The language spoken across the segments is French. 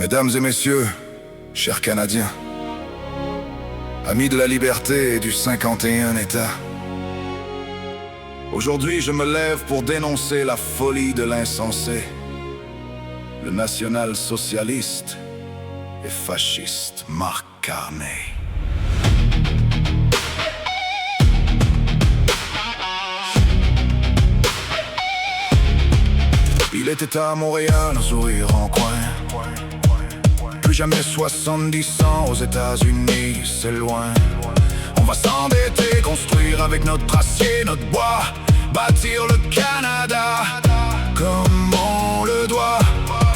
Mesdames et messieurs, chers Canadiens, amis de la liberté et du 51 États, aujourd'hui je me lève pour dénoncer la folie de l'insensé, le national-socialiste et fasciste Marc Carney. Il était à Montréal, un sourire en coin. Plus jamais 70 ans aux États-Unis, c'est loin. On va s'endetter, construire avec notre acier, notre bois, bâtir le Canada comme on le doit.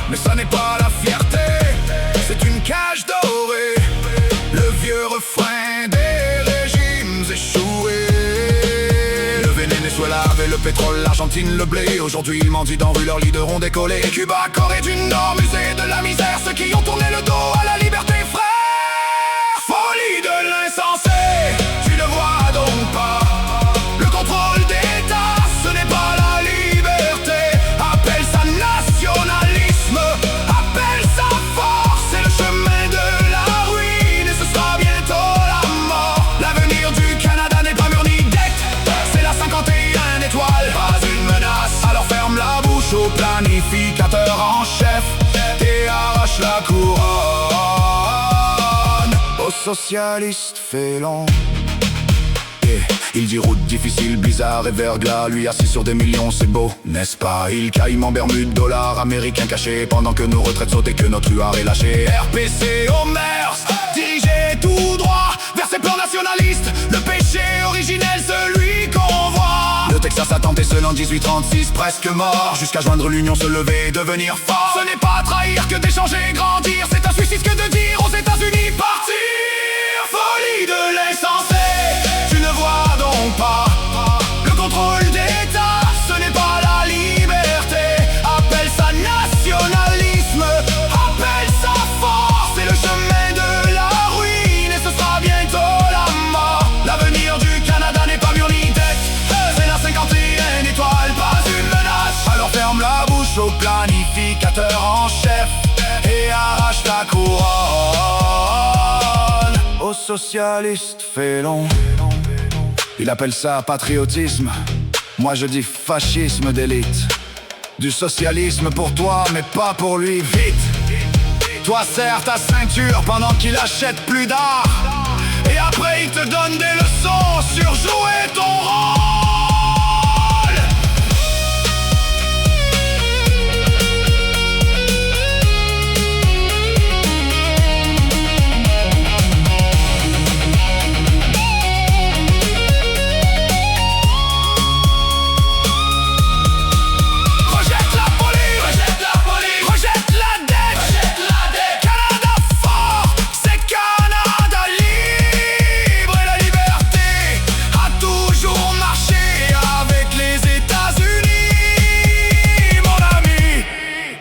Mais ça n'est pas la fierté, c'est une cage dorée, le vieux refrain des régimes échoués. Le Venezuela avait le pétrole, l'Argentine le blé. Aujourd'hui ils mendient dans rue, leurs leaders ont décollé. Cuba, Corée du Nord, musée de la misère, ceux qui ont tourné le dos à la liberté, frère. Folie de l'insensé, tu ne vois donc pas. Le contrôle d'État, ce n'est pas la liberté. Appelle ça nationalisme, appelle ça force. C'est le chemin de la ruine et ce sera bientôt la mort. L'avenir du Canada n'est pas mur ni dette, c'est la 51 étoiles, pas une menace. Alors ferme la bouche au planificateur en chef et arrache la couronne aux socialistes félons. Il dit route difficile, bizarre et verglas. Lui assis sur des millions, c'est beau, n'est-ce pas? Il caïme en Bermude, dollars américains cachés, pendant que nos retraites sautent et que notre huard est lâché. RPC au MERS, dirigé tout droit vers ses plans nationalistes. Le péché originel, celui qu'on voit. Le Texas a tenté seul en 1836, presque mort, jusqu'à joindre l'union, se lever et devenir fort. Ce n'est pas trahir que d'échanger et grandir, c'est un suicide que de dire aux États-Unis partir. Folie de l'insensé, tu ne vois donc pas. Le contrôle d'État, ce n'est pas la liberté. Appelle ça nationalisme, appelle ça force. C'est le chemin de la ruine et ce sera bientôt la mort. L'avenir du Canada n'est pas mur ni dette, c'est la 51 étoiles, pas une menace. Alors ferme la bouche au planificateur en chef et arrache la couronne aux socialistes félons. Il appelle ça patriotisme, moi je dis fascisme d'élite. Du socialisme pour toi mais pas pour lui, vite. Toi serre ta ceinture pendant qu'il achète plus d'art, et après il te donne des leçons sur jouer ton rôle.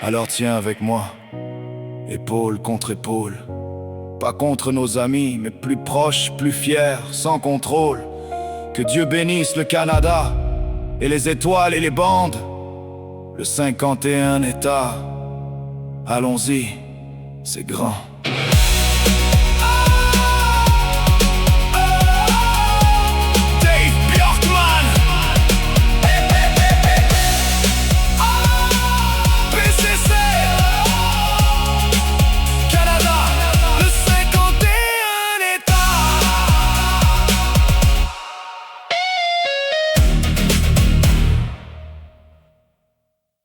Alors tiens avec moi, épaule contre épaule, pas contre nos amis, mais plus proches, plus fiers, sans contrôle. Que Dieu bénisse le Canada, et les étoiles et les bandes, le 51 États. Allons-y, c'est grand.